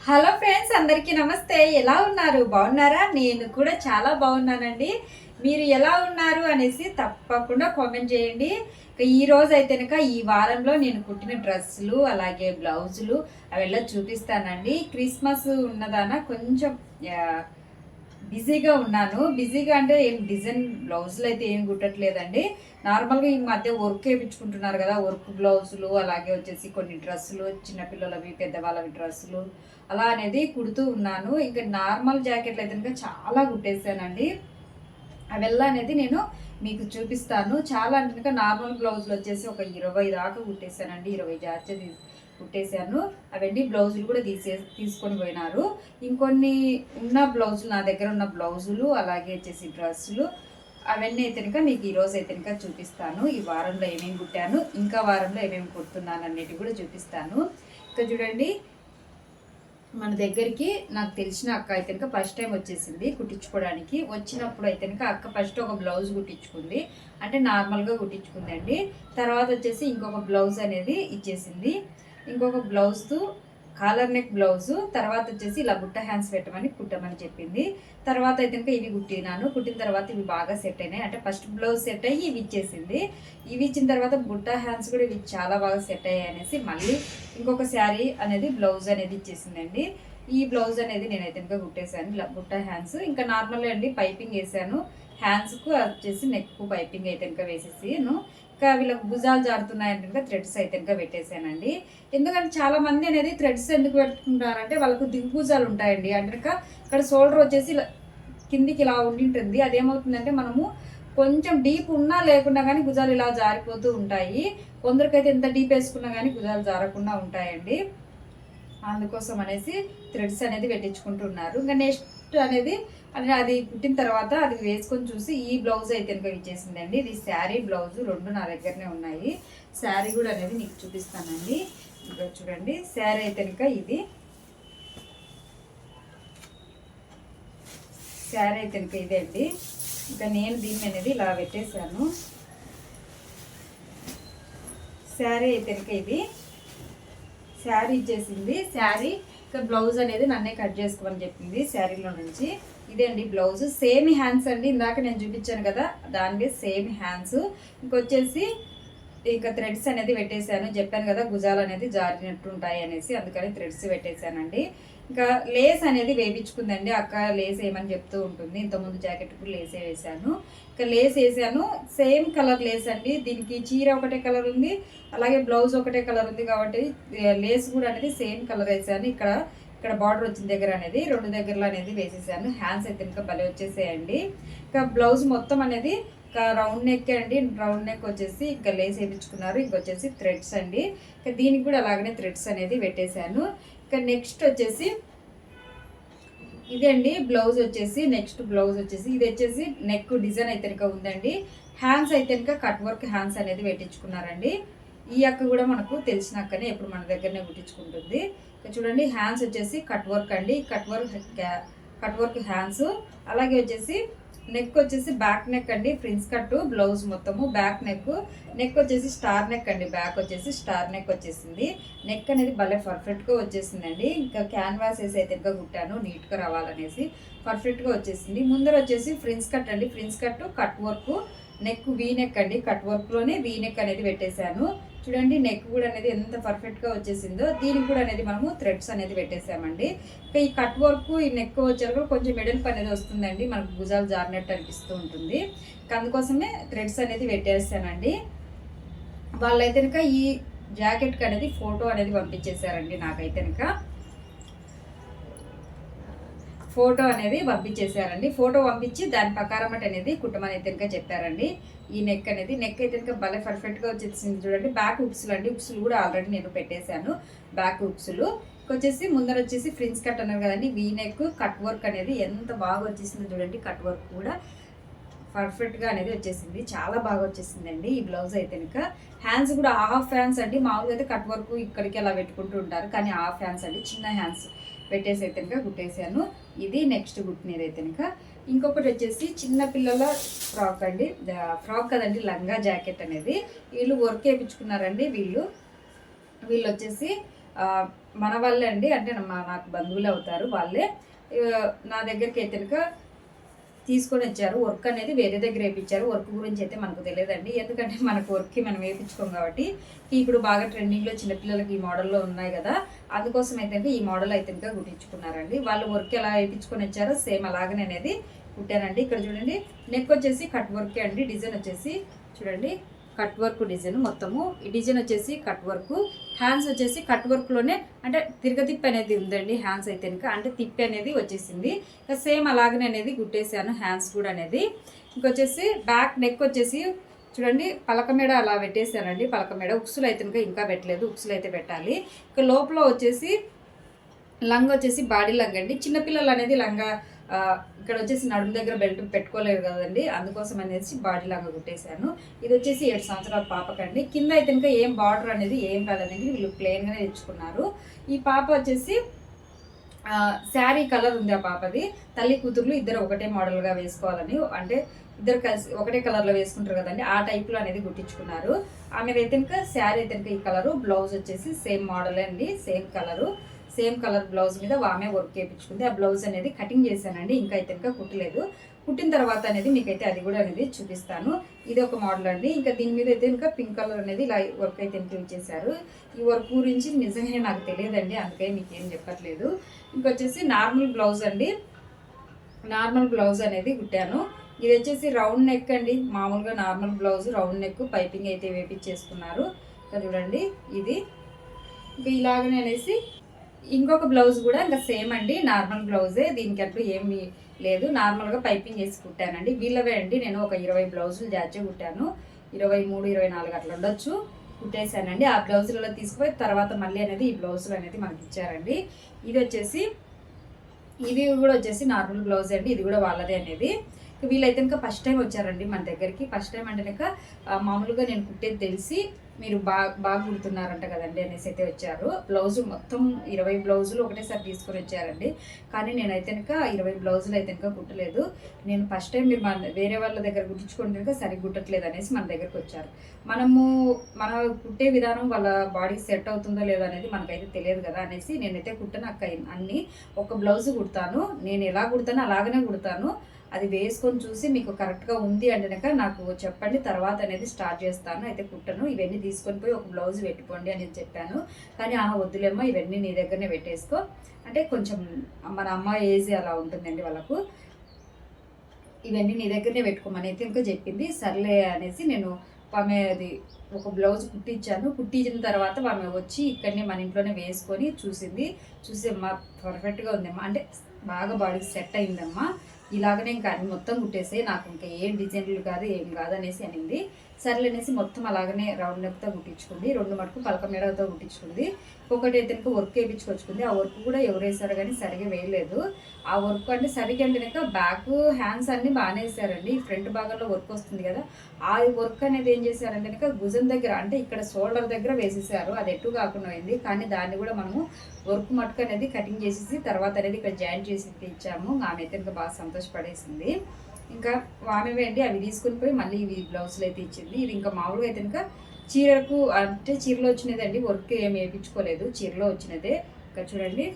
Hello friends, అందరికీ నమస్తే. ఎలా ఉన్నారు? బాగున్నారా? నేను కూడా చాలా బాగున్నానండి. మీరు ఎలా ఉన్నారు అనేసి తప్పకుండా కామెంట్ చేయండి. ఈ రోజు అయితే కనుక ఈ వారంలో నేను కుట్టిన డ్రెస్సులు అలాగే బ్లౌజులు అವೆಲ್ಲ చూపిస్తానండి. క్రిస్మస్ ఉన్నదాన కొంచెం బిజీగా ఉన్నాను. బిజీగా అంటే ఏం డిజైన్ బ్లౌజులు అయితే ఏం కుట్టట్లేదండి. నార్మల్గా ఈ మధ్య వర్క్ వేయించుకుంటున్నారు కదా, వర్క్ బ్లౌజులు అలాగే వచ్చేసి కొన్ని డ్రెస్సులు, చిన్నపిల్లలవి పెద్దవాళ్ళవి డ్రెస్సులు అలా అనేది కుడుతూ ఉన్నాను. ఇంకా నార్మల్ జాకెట్లు అయితే కనుక చాలా కుట్టేసానండి. అవెల్లా అనేది నేను మీకు చూపిస్తాను. చాలా అంటే కనుక నార్మల్ బ్లౌజులు వచ్చేసి ఒక 20 దాకా కుట్టేశానండి. 20 జార్జెట్ కుట్టేశాను. అవన్నీ బ్లౌజులు కూడా తీసుకొని పోయినారు. ఇంకొన్ని ఉన్న బ్లౌజులు, నా దగ్గర ఉన్న బ్లౌజులు అలాగే వచ్చేసి డ్రెస్సులు అవన్నీ అయితే కనుక మీకు ఈరోజు అయితే కనుక చూపిస్తాను. ఈ వారంలో ఏమేమి కుట్టాను, ఇంకా వారంలో ఏమేమి కుడుతున్నాను అన్నిటి కూడా చూపిస్తాను. ఇంకా చూడండి, మన దగ్గరికి నాకు తెలిసిన అక్క అయితే కనుక ఫస్ట్ టైం వచ్చేసింది కుట్టించుకోవడానికి. వచ్చినప్పుడు అయితే కనుక అక్క ఫస్ట్ ఒక బ్లౌజ్ కుట్టించుకుంది, అంటే నార్మల్గా కుట్టించుకుందండి. తర్వాత వచ్చేసి ఇంకొక బ్లౌజ్ అనేది ఇచ్చేసింది. ఇంకొక బ్లౌజ్ కాలర్ నెక్ బ్లౌజు, తర్వాత వచ్చేసి ఇలా బుట్ట హ్యాండ్స్ పెట్టమని కుట్టమని చెప్పింది. తర్వాత అయితే కనుక ఇవి కుట్టినాను. కుట్టిన తర్వాత ఇవి బాగా సెట్ అయినాయి. అంటే ఫస్ట్ బ్లౌజ్ సెట్ అయ్యి ఇవి ఇచ్చేసింది. ఇవి ఇచ్చిన తర్వాత బుట్ట హ్యాండ్స్ కూడా ఇవి చాలా బాగా సెట్ అయ్యాయి అనేసి మళ్ళీ ఇంకొక శారీ అనేది బ్లౌజ్ అనేది ఇచ్చేసిందండి. ఈ బ్లౌజ్ అనేది నేనైతే కనుక కుట్టేశాను ఇలా బుట్ట హ్యాండ్స్. ఇంకా నార్మల్గా అండి పైపింగ్ వేసాను. హ్యాండ్స్కు వచ్చేసి నెక్ పైపింగ్ అయితే కనుక వేసేసి ఇంకా వీళ్ళకి భుజాలు జారుతున్నాయంటే కనుక థ్రెడ్స్ అయితే కనుక పెట్టేశానండి. ఎందుకంటే చాలా మంది అనేది థ్రెడ్స్ ఎందుకు పెట్టుకుంటారంటే వాళ్ళకు దిగ్భుజాలు ఉంటాయండి. అంటే ఇక్కడ షోల్డర్ వచ్చేసి కిందికి ఇలా ఉండింటుంది. అదేమవుతుందంటే మనము కొంచెం డీప్ ఉన్నా లేకున్నా కానీ భుజాలు ఇలా జారిపోతూ ఉంటాయి. కొందరికైతే ఎంత డీప్ వేసుకున్నా కానీ భుజాలు జారకుండా ఉంటాయండి. అందుకోసం అనేసి థ్రెడ్స్ అనేది పెట్టించుకుంటున్నారు. ఇంకా నెక్స్ట్ అనేది అది కుట్టిన తర్వాత అది వేసుకొని చూసి ఈ బ్లౌజ్ అయితే కనుక ఇచ్చేసిందండి. ఇది శారీ బ్లౌజు, రెండు నా దగ్గరనే ఉన్నాయి. శారీ కూడా అనేది మీకు చూపిస్తానండి. ఇంకా చూడండి, శారీ అయితే కనుక ఇది శారీ అయితే కనుక ఇదే అండి. ఇంకా నేను దీన్ని అనేది ఇలా పెట్టేశాను. శారీ అయితే కనుక ఇది శారీ ఇచ్చేసింది. శారీ ఇంకా బ్లౌజ్ అనేది నన్నే కట్ చేసుకోమని చెప్పింది శారీలో నుంచి. ఇదే అండి బ్లౌజ్, సేమ్ హ్యాండ్స్ అండి. ఇందాక నేను చూపించాను కదా దానికి సేమ్ హ్యాండ్స్. ఇంకొచ్చేసి ఇంకా థ్రెడ్స్ అనేది పెట్టేశాను. చెప్పాను కదా భుజాలు అనేది జారినట్టు ఉంటాయి అనేసి, అందుకని థ్రెడ్స్ పెట్టేశానండి. ఇంకా లేస్ అనేది వేయించుకుందండి అక్క. లేస్ వేయమని చెప్తూ ఉంటుంది. ఇంతకుముందు జాకెట్కు లేసే వేసాను. ఇంకా లేస్ వేసాను. సేమ్ కలర్ లేస్ అండి. దీనికి చీర ఒకటే కలర్ ఉంది, అలాగే బ్లౌజ్ ఒకటే కలర్ ఉంది కాబట్టి లేస్ కూడా అనేది సేమ్ కలర్ వేసాను. ఇక్కడ బార్డర్ వచ్చిన దగ్గర అనేది రెండు దగ్గరలో అనేది వేసేసాను. హ్యాండ్స్ అయితే ఇంకా భలే వచ్చేసేయండి. ఇంకా బ్లౌజ్ మొత్తం అనేది ఇంకా రౌండ్ నెక్ అండి. రౌండ్ నెక్ వచ్చేసి ఇంకా లేస్ వేయించుకున్నారు. ఇంకొచ్చేసి థ్రెడ్స్ అండి. ఇంకా దీనికి కూడా అలాగనే థ్రెడ్స్ అనేది పెట్టేశాను. ఇంకా నెక్స్ట్ వచ్చేసి ఇదండి బ్లౌజ్ వచ్చేసి, నెక్స్ట్ బ్లౌజ్ వచ్చేసి ఇది వచ్చేసి నెక్ డిజైన్ అయితే కనుక ఉందండి. హ్యాండ్స్ అయితే కనుక కట్ వర్క్ హ్యాండ్స్ అనేది పెట్టించుకున్నారండి. ఈ అక్క కూడా మనకు తెలిసిన అక్కనే, ఎప్పుడు మన దగ్గరనే కుట్టించుకుంటుంది. చూడండి, హ్యాండ్స్ వచ్చేసి కట్ వర్క్ అండి. Cut work hands. అలాగే వచ్చేసి నెక్ వచ్చేసి బ్యాక్ నెక్ అండి. ఫ్రిన్స్ కట్ బ్లౌజ్ మొత్తము బ్యాక్ నెక్ వచ్చేసి స్టార్ నెక్ అండి. బ్యాక్ వచ్చేసి స్టార్ నెక్ వచ్చేసింది. నెక్ అనేది భలే పర్ఫెక్ట్గా వచ్చేసిందండి. ఇంకా క్యాన్వాస్ వేసి అయితే ఇంకా కుట్టాను నీట్గా రావాలనేసి, పర్ఫెక్ట్గా వచ్చేసింది. ముందర వచ్చేసి ఫ్రిన్స్ కట్ అండి. Prince cut work neck V neck అండి. కట్ వర్క్లోనే వీ నెక్ అనేది పెట్టేశాను. చూడండి, నెక్ కూడా అనేది ఎంత పర్ఫెక్ట్గా వచ్చేసిందో. దీనికి కూడా అనేది మనము థ్రెడ్స్ అనేది పెట్టేసామండి. ఇంకా ఈ కట్ వర్క్ ఈ నెక్ వచ్చారు కొంచెం మెడల్పు అనేది వస్తుందండి, మనకు భుజాలు జారినట్టు అనిపిస్తూ ఉంటుంది. అందుకోసమే థ్రెడ్స్ అనేది పెట్టేసానండి. వాళ్ళైతే కనుక ఈ జాకెట్కి అనేది ఫోటో అనేది పంపించేశారండి. నాకైతే కనుక ఫోటో అనేది పంపించేశారండి. ఫోటో పంపించి దాని ప్రకారం అనేది కుట్టమని అయితే కనుక చెప్పారండి. ఈ నెక్ అయితే కనుక భలే పర్ఫెక్ట్గా వచ్చేసింది. చూడండి, బ్యాక్ హుక్స్లు అండి. హుక్స్లు కూడా ఆల్రెడీ నేను పెట్టేశాను. బ్యాక్ హుక్స్లు వచ్చేసి ముందర వచ్చేసి ఫ్రిన్స్ కట్ అన్నారు కదండి. వీ నెక్ కట్ వర్క్ అనేది ఎంత బాగా వచ్చేసింది చూడండి. కట్ వర్క్ కూడా పర్ఫెక్ట్గా అనేది వచ్చేసింది. చాలా బాగా వచ్చేసిందండి ఈ బ్లౌజ్ అయితే కనుక. హ్యాండ్స్ కూడా హాఫ్ హ్యాండ్స్ అండి. మామూలుగా అయితే కట్ వర్క్ ఇక్కడికి అలా పెట్టుకుంటూ ఉంటారు, కానీ హాఫ్ హ్యాండ్స్ అండి. చిన్న హ్యాండ్స్ పెట్టేసి అయితే కనుక కుట్టేసాను. ఇది నెక్స్ట్ కుట్టినది అయితే కనుక. ఇంకొకటి వచ్చేసి చిన్న పిల్లల ఫ్రాక్ అండి. ఫ్రాక్ కదండి, లంగా జాకెట్ అనేది వీళ్ళు వర్క్ వేయించుకున్నారండి. వీళ్ళు వచ్చేసి మన వాళ్ళే అండి, అంటే నాకు బంధువులు అవుతారు వాళ్ళే. నా దగ్గరికి అయితే కనుక తీసుకొని వచ్చారు. వర్క్ అనేది వేరే దగ్గర వేయించారు. వర్క్ గురించి అయితే మనకు తెలియదండి, ఎందుకంటే మనకు వర్క్కి మనం వేయించుకోం కాబట్టి. ఇప్పుడు బాగా ట్రెండింగ్లో చిన్నపిల్లలకి ఈ మోడల్లో ఉన్నాయి కదా, అందుకోసం అయితే ఈ మోడల్ అయితే ఇంకా కుట్టించుకున్నారండి. వాళ్ళు వర్క్ ఎలా వేయించుకొని వచ్చారో సేమ్ అలాగనే అనేది కుట్టానండి. ఇక్కడ చూడండి, నెక్ వచ్చేసి కట్ వర్కే అండి. డిజైన్ వచ్చేసి చూడండి కట్ వర్క్ డిజైన్ మొత్తము. ఈ డిజైన్ వచ్చేసి కట్ వర్క్. హ్యాండ్స్ వచ్చేసి కట్ వర్క్లోనే అంటే తిరగతిప్పి అనేది ఉందండి. హ్యాండ్స్ అయితే ఇంకా అంటే తిప్పి అనేది వచ్చేసింది. ఇంకా సేమ్ అలాగనే అనేది కుట్టేసాను హ్యాండ్స్ కూడా అనేది. ఇంకొచ్చేసి బ్యాక్ నెక్ వచ్చేసి చూడండి పలక మెడ అలా పెట్టేశానండి. పలక మెడ ఉక్సులు అయితే ఇంకా పెట్టలేదు, ఉక్సులు అయితే పెట్టాలి. ఇక లోపల వచ్చేసి లంగా వచ్చేసి బాడీ లంగా అండి. చిన్నపిల్లలు అనేది లంగా ఇక్కడ వచ్చేసి నడుము దగ్గర బెల్ట్ పెట్టుకోలేరు కదండి, అందుకోసం అనేసి బాడీ లాగా కుట్టేశాను. ఇది వచ్చేసి 7 సంవత్సరాల పాపకండి. కింద అయితే ఇంకా ఏం బార్డర్ అనేది ఏం కాదండి, వీళ్ళు ప్లెయిన్గానే తెచ్చుకున్నారు. ఈ పాప వచ్చేసి శారీ కలర్ ఉంది ఆ పాపది. తల్లి కూతుర్లు ఇద్దరు ఒకటే మోడల్గా వేసుకోవాలని, అంటే ఇద్దరు కలిసి ఒకటే కలర్లో వేసుకుంటారు కదండి, ఆ టైప్లో అనేది కుట్టించుకున్నారు. ఆమెది అయితే ఇంకా శారీ అయితే ఇంకా ఈ కలరు, బ్లౌజ్ వచ్చేసి సేమ్ మోడలే అండి, same colour. Same colour blouse మీద ఆమె వర్క్ చేయించుకుంది. ఆ బ్లౌజ్ అనేది కటింగ్ చేశానండి, ఇంకా అయితే ఇంకా కుట్టలేదు. కుట్టిన తర్వాత అనేది మీకైతే అది కూడా అనేది చూపిస్తాను. ఇది ఒక మోడల్ అండి. ఇంకా దీని మీద అయితే ఇంకా పింక్ కలర్ అనేది ఇలా వర్క్ అయితే ఇంక్లూడ్ చేశారు. ఈ వర్క్ గురించి నిజంగానే నాకు తెలియదండి, అందుకే మీకు ఏం చెప్పట్లేదు. ఇంకొచ్చేసి నార్మల్ బ్లౌజ్ అండి, నార్మల్ బ్లౌజ్ అనేది కుట్టాను. ఇది వచ్చేసి రౌండ్ నెక్ అండి, మామూలుగా normal blouse round neck piping అయితే వేపించేసుకున్నారు. ఇంకా చూడండి ఇది ఇంకా ఇలాగనే అనేసి ఇంకొక బ్లౌజ్ కూడా ఇంకా సేమ్ అండి, నార్మల్ బ్లౌజే, దీనికి అంటూ ఏమీ లేదు, నార్మల్గా పైపింగ్ వేసి కుట్టానండి. వీళ్ళవే అండి, నేను ఒక 20 బ్లౌజులు జాచే కుట్టాను. 23, 24 అట్లా ఉండొచ్చు కుట్టేశానండి. ఆ బ్లౌజులలో తీసుకుపోయి తర్వాత మళ్ళీ అనేది ఈ బ్లౌజులు అనేది మనకి ఇచ్చారండి. ఇది వచ్చేసి ఇది కూడా వచ్చేసి నార్మల్ బ్లౌజ్ అండి, ఇది కూడా వాళ్ళదే అనేది. వీళ్ళైతే ఇంకా ఫస్ట్ టైం వచ్చారండి మన దగ్గరికి. ఫస్ట్ టైం అంటే ఇంకా మామూలుగా నేను కుట్టేది తెలిసి మీరు బాగా కుడుతున్నారంట కదండి అనేసి అయితే వచ్చారు. బ్లౌజు మొత్తం 20 బ్లౌజులు ఒకటేసారి తీసుకొని వచ్చారండి. కానీ నేనైతే ఇంకా 20 బ్లౌజులు అయితే ఇంకా కుట్టలేదు. నేను ఫస్ట్ టైం మీరు వేరే వాళ్ళ దగ్గర కుట్టించుకుంటే ఇంకా సరిగ్గా కుట్టట్లేదు అనేసి మన దగ్గరకు వచ్చారు. మన కుట్టే విధానం వాళ్ళ బాడీకి సెట్ అవుతుందో లేదో అనేది మనకైతే తెలియదు కదా అనేసి నేనైతే కుట్టను అక్క, అన్ని ఒక బ్లౌజ్ కుడతాను, నేను ఎలా కుడతానో అలాగనే కుడతాను. అది వేసుకొని చూసి మీకు కరెక్ట్గా ఉంది అంటే కనుక నాకు చెప్పండి, తర్వాత అనేది స్టార్ట్ చేస్తాను. అయితే కుట్టను, ఇవన్నీ తీసుకొని పోయి ఒక బ్లౌజ్ పెట్టుకోండి అని చెప్పాను. కానీ వద్దులేమ్మా, ఇవన్నీ నీ దగ్గరనే పెట్టేసుకో అంటే కొంచెం మన అమ్మ ఏజ్ అలా ఉంటుందండి వాళ్ళకు, ఇవన్నీ నీ దగ్గరనే పెట్టుకోమని అయితే ఇంకా చెప్పింది. సర్లే అనేసి నేను ఆమె అది ఒక బ్లౌజ్ కుట్టించాను. కుట్టించిన తర్వాత ఆమె వచ్చి ఇక్కడనే మన ఇంట్లోనే వేసుకొని చూసింది. చూసి అమ్మ పర్ఫెక్ట్గా ఉందమ్మా, అంటే బాగా బాడీకి సెట్ అయిందమ్మా, ఇలాగనే ఇంకా అన్ని మొత్తం కుట్టేసి నాకు ఇంకా ఏం డిజైన్లు కాదు ఏం కాదు అనేసి అనింది. సర్లే అనేసి మొత్తం అలాగనే రౌండ్ నెక్తో కుట్టించుకుంది, 2 మటుకు పలక మేడతో కుట్టించుకుంది. ఒకటి అయితే ఇంకా వర్క్ వేయించుకొచ్చుకుంది. ఆ వర్క్ కూడా ఎవరు వేసారు కానీ సరిగా వేయలేదు. ఆ వర్క్ అంటే సరిగా అంటే కనుక బ్యాక్ హ్యాండ్స్ అన్నీ బాగానే వేసారండి. ఫ్రంట్ భాగంలో వర్క్ వస్తుంది కదా, ఆ వర్క్ అనేది ఏం చేశారంటే కనుక భుజం దగ్గర అంటే ఇక్కడ షోల్డర్ దగ్గర వేసేసారు. అది ఎటు కాకుండా అయింది, కానీ దాన్ని కూడా మనము వర్క్ మటుకు అనేది కటింగ్ చేసేసి తర్వాత అనేది ఇక్కడ జాయింట్ చేసి ఇచ్చాము. ఆమె అయితే ఇంకా బాగా సంతోషపడేసింది. ఇంకా ఆమె అండి అవి తీసుకుని పోయి మళ్ళీ ఇవి బ్లౌజులు అయితే ఇచ్చింది. ఇది ఇంకా మామూలుగా అయితే ఇంకా చీరకు అంటే చీరలో వచ్చినదండి, వర్క్ ఏమి వేయించుకోలేదు, చీరలో వచ్చినదే. ఇంకా చూడండి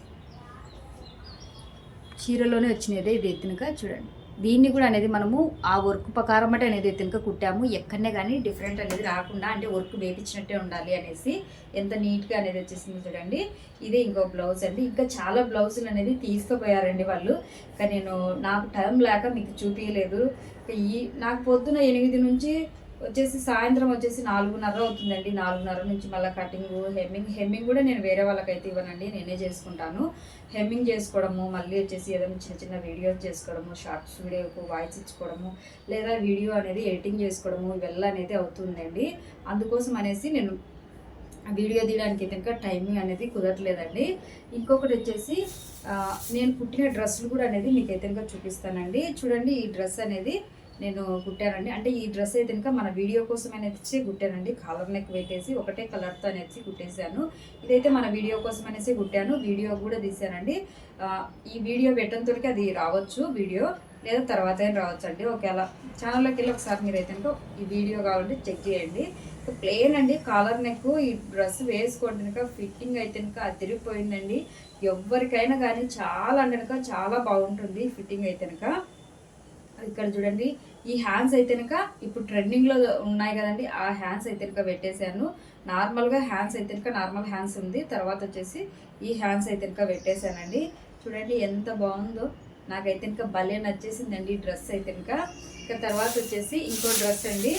చీరలోనే వచ్చినదే ఇది ఎత్తునక చూడండి. దీన్ని కూడా అనేది మనము ఆ వర్క్ ప్రకారం అంటే అనేది ఎత్తునక కుట్టాము, ఎక్కడనే కానీ డిఫరెంట్ అనేది రాకుండా, అంటే వర్క్ వేయించినట్టే ఉండాలి అనేసి ఎంత నీట్గా అనేది వచ్చేసింది చూడండి. ఇదే ఇంకో బ్లౌజ్ అండి. ఇంకా చాలా బ్లౌజులు అనేది తీసుకుపోయారండి వాళ్ళు, కానీ నాకు టైం లేక మీకు చూపించలేదు. నాకు పొద్దున 8 నుంచి వచ్చేసి సాయంత్రం వచ్చేసి 4:30 అవుతుందండి. 4:30 నుంచి మళ్ళీ కటింగ్, హెమ్మింగ్ కూడా నేను వేరే వాళ్ళకైతే ఇవ్వనండి, నేనే చేసుకుంటాను. హెమ్మింగ్ చేసుకోవడము, మళ్ళీ వచ్చేసి ఏదైనా చిన్న చిన్న వీడియోస్ చేసుకోవడము, షార్ట్స్ వీడియోకు వాయిస్ ఇచ్చుకోవడము, లేదా వీడియో అనేది ఎడిటింగ్ చేసుకోవడము, ఇవల్ల అనేది అవుతుందండి. అందుకోసం అనేసి నేను వీడియో తీయడానికి అయితే ఇంకా టైమింగ్ అనేది కుదరట్లేదండి. ఇంకొకటి వచ్చేసి నేను కుట్టిన డ్రెస్సులు కూడా అనేది మీకైతే ఇంకా చూపిస్తానండి. చూడండి ఈ డ్రెస్ అనేది నేను కుట్టానండి. అంటే ఈ డ్రెస్ అయితే ఇంకా మన వీడియో కోసం అనేసి కుట్టానండి. కాలర్ నెక్ పెట్టేసి ఒకటే కలర్తో అనేసి కుట్టేశాను. ఇదైతే మన వీడియో కోసం అనేసి కుట్టాను, వీడియో కూడా తీసానండి. ఈ వీడియో పెట్టడంతో అది రావచ్చు వీడియో, లేదా తర్వాత అయినా రావచ్చు అండి. ఒకవేళ ఛానల్లోకి వెళ్ళి ఒకసారి మీరైతే ఈ వీడియో కావాలంటే చెక్ చేయండి. ప్లేన్ అండి, కాలర్ నెక్. ఈ డ్రెస్ వేసుకోండి కనుక ఫిట్టింగ్ అయితే కనుక అదిరిపోయిందండి. ఎవరికైనా కానీ చాలా అంటే కనుక చాలా బాగుంటుంది ఫిట్టింగ్ అయితే కనుక. ఇక్కడ చూడండి, ఈ హ్యాండ్స్ అయితే కనుక ఇప్పుడు ట్రెండింగ్లో ఉన్నాయి కదండి, ఆ హ్యాండ్స్ అయితే కనుక పెట్టేశాను. నార్మల్గా హ్యాండ్స్ అయితే కనుక నార్మల్ హ్యాండ్స్ ఉంది, తర్వాత వచ్చేసి ఈ హ్యాండ్స్ అయితే కనుక పెట్టేశానండి. చూడండి ఎంత బాగుందో, నాకైతే కనుక భలే నచ్చేసిందండి ఈ డ్రెస్ అయితే కనుక. ఇక తర్వాత వచ్చేసి ఇంకో డ్రెస్ అండి,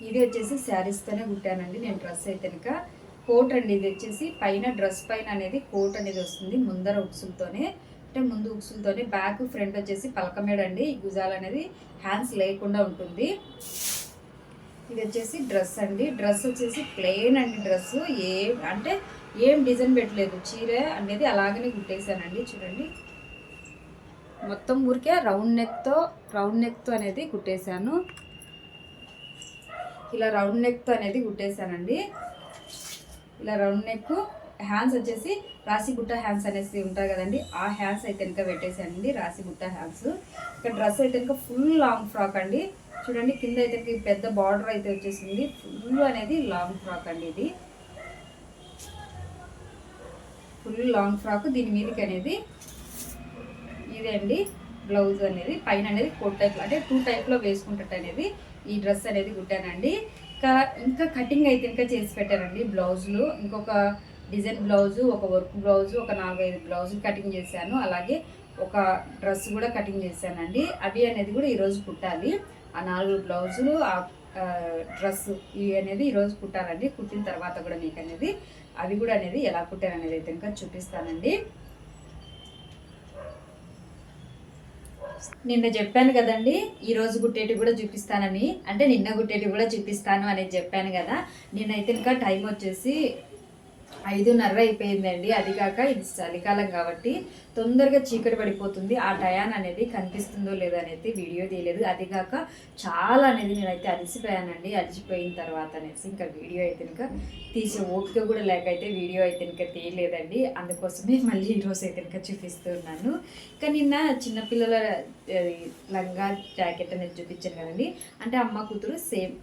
ఇది వచ్చేసి శారీస్తోనే కుట్టానండి నేను డ్రెస్ అయితే కనుక. కోట్ అండి, ఇది వచ్చేసి పైన డ్రెస్ పైన అనేది కోట్ అనేది వస్తుంది ముందర ఉక్సులతోనే, అంటే ముందు ఉక్సులతోనే, బ్యాక్ ఫ్రంట్ వచ్చేసి పలకమేడ అండి. ఈ భుజాలు అనేది హ్యాండ్స్ లేకుండా ఉంటుంది. ఇది వచ్చేసి డ్రెస్ అండి, డ్రెస్ వచ్చేసి ప్లెయిన్ అండి. డ్రెస్ ఏం డిజైన్ పెట్టలేదు, చీర అనేది అలాగనే కుట్టేశానండి. చూడండి మొత్తం ఊరికే రౌండ్ నెక్తో అనేది కుట్టేశాను. ఇలా రౌండ్ నెక్తో అనేది కుట్టేశానండి. ఇలా రౌండ్ నెక్, హ్యాండ్స్ వచ్చేసి రాశిబుట్ట హ్యాండ్స్ అనేసి ఉంటాయి కదండి, ఆ హ్యాండ్స్ అయితే కనుక పెట్టేశానండి, రాశిబుట్ట హ్యాండ్స్. ఇక్కడ డ్రెస్ అయితే కనుక ఫుల్ లాంగ్ ఫ్రాక్ అండి. చూడండి కింద అయితే పెద్ద బార్డర్ అయితే వచ్చేసింది, ఫుల్ అనేది లాంగ్ ఫ్రాక్ అండి. ఇది ఫుల్ లాంగ్ ఫ్రాక్. దీని మీదకి అనేది ఇదే అండి బ్లౌజ్ అనేది, పైన అనేది కోట్ టైప్ అంటే 2 టైప్లో వేసుకుంటట్టు అనేది ఈ డ్రెస్ అనేది కుట్టానండి. ఇంకా కటింగ్ అయితే ఇంకా చేసి పెట్టానండి బ్లౌజులు. ఇంకొక డిజైన్ బ్లౌజు, ఒక వర్క్ బ్లౌజు, ఒక 4-5 బ్లౌజులు కటింగ్ చేశాను. అలాగే ఒక డ్రెస్ కూడా కటింగ్ చేశానండి. అవి అనేది కూడా ఈరోజు కుట్టాలి. ఆ 4 బ్లౌజులు, ఆ డ్రెస్ ఇవి అనేది ఈరోజు కుట్టాలండి. కుట్టిన తర్వాత కూడా మీకు అనేది అవి కూడా అనేది ఎలా కుట్టారనేది అయితే ఇంకా చూపిస్తానండి. నిన్న చెప్పాను కదండి ఈరోజు గుట్టేటి కూడా చూపిస్తానని, అంటే నిన్న గుట్టేటి కూడా చూపిస్తాను అనేది చెప్పాను కదా. నేనైతే ఇంకా టైం వచ్చేసి 5:30 అయిపోయిందండి. అది కాక ఇది చలికాలం కాబట్టి తొందరగా చీకటి పడిపోతుంది. ఆ టయాన్ అనేది కనిపిస్తుందో లేదో అనేది వీడియో తీయలేదు. అది కాక చాలా అనేది నేనైతే అలసిపోయానండి. అలసిపోయిన తర్వాత అనేసి ఇంకా వీడియో అయితే ఇంకా తీసే ఓపిక కూడా లేక అయితే వీడియో అయితే ఇంకా తీయలేదండి. అందుకోసమే మళ్ళీ ఈరోజు అయితే ఇంకా చూపిస్తున్నాను. ఇంకా నిన్న చిన్నపిల్లల లంగా జాకెట్ అనేది చూపించాను కదండి, అంటే అమ్మ కూతురు సేమ్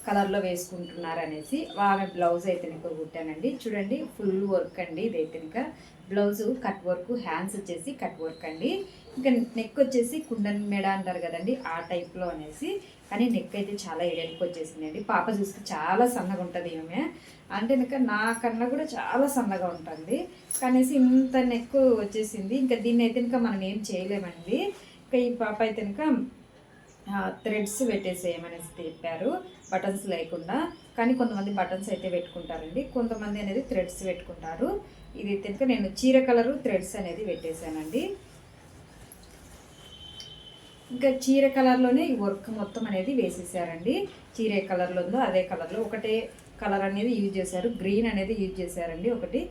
కలర్లో వేసుకుంటున్నారు అనేసి ఆమె బ్లౌజ్ అయితే ఇంకా కుట్టానండి. చూడండి ఫుల్ వర్క్ అండి. ఇదైతే ఇంకా బ్లౌజు కట్ వర్క్, హ్యాండ్స్ వచ్చేసి కట్ వర్క్ అండి. ఇంకా నెక్ వచ్చేసి కుండన్ మెడ అంటారు కదండి, ఆ టైప్లో అనేసి. కానీ నెక్ అయితే చాలా ఎడెనికి వచ్చేసిందండి. పాప చూస్తే చాలా సన్నగా ఉంటుంది ఈమె, అంటే ఇంకా నాకన్నా కూడా చాలా సన్నగా ఉంటుంది. కనీసం ఇంత నెక్ వచ్చేసింది. ఇంకా దీన్ని అయితే ఇంకా మనం ఏం చేయలేమండి. ఇంకా ఈ పాప అయితే ఇంకా థ్రెడ్స్ పెట్టేసేయమనేసి చెప్పారు, బటన్స్ లేకుండా. కానీ కొంతమంది బటన్స్ అయితే పెట్టుకుంటారండి, కొంతమంది అనేది థ్రెడ్స్ పెట్టుకుంటారు. ఇది కనుక నేను చీర కలరు థ్రెడ్స్ అనేది పెట్టేశానండి. ఇంకా చీర కలర్లోనే ఈ వర్క్ మొత్తం అనేది వేసేసారండి. చీర ఏ కలర్లో ఉందో అదే కలర్లో ఒకటే కలర్ అనేది యూజ్ చేశారు, గ్రీన్ అనేది యూజ్ చేశారండి. ఒకటి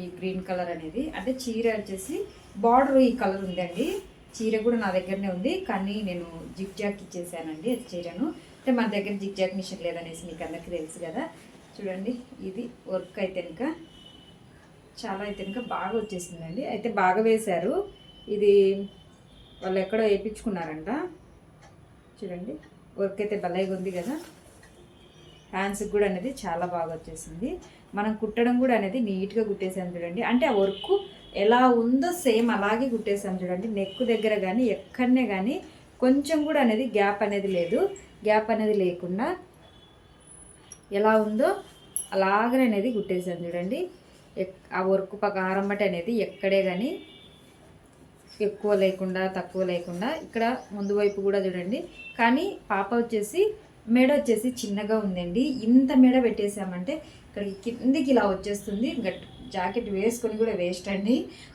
ఈ గ్రీన్ కలర్ అనేది, అంటే చీర వచ్చేసి బార్డర్ ఈ కలర్ ఉందండి. చీర కూడా నా దగ్గరనే ఉంది, కానీ నేను జిగ్ జాక్ ఇచ్చేసానండి అది చీరను. అంటే మన దగ్గర జిగ్ జాక్ మిషన్ లేదనేసి మీకు అందరికీ తెలుసు కదా. చూడండి ఇది వర్క్ అయితే ఇంకా చాలా అయితే ఇంకా బాగా వచ్చేసిందండి. అయితే బాగా వేశారు. ఇది వాళ్ళు ఎక్కడో వేయించుకున్నారంట. చూడండి వర్క్ అయితే భలేగా ఉంది కదా. హ్యాండ్స్కి కూడా అనేది చాలా బాగా వచ్చేసింది. మనం కుట్టడం కూడా అనేది నీట్గా కుట్టేసాను చూడండి. అంటే ఆ వర్క్ ఎలా ఉందో సేమ్ అలాగే కుట్టేసాం చూడండి. నెక్ దగ్గర కానీ ఎక్కడనే కానీ కొంచెం కూడా అనేది గ్యాప్ అనేది లేదు. గ్యాప్ అనేది లేకుండా ఎలా ఉందో అలాగనే అనేది కుట్టేసాను చూడండి. ఆ వర్క్ ప్రకారం బట్టి అనేది ఎక్కడే కానీ ఎక్కువ లేకుండా తక్కువ లేకుండా. ఇక్కడ ముందు వైపు కూడా చూడండి. కానీ పాప వచ్చేసి మెడ వచ్చేసి చిన్నగా ఉందండి. ఇంత మెడ పెట్టేసామంటే ఇక్కడికి కిందికి ఇలా వచ్చేస్తుంది. జాకెట్ వేసుకొని కూడా వేస్ట్ అండి,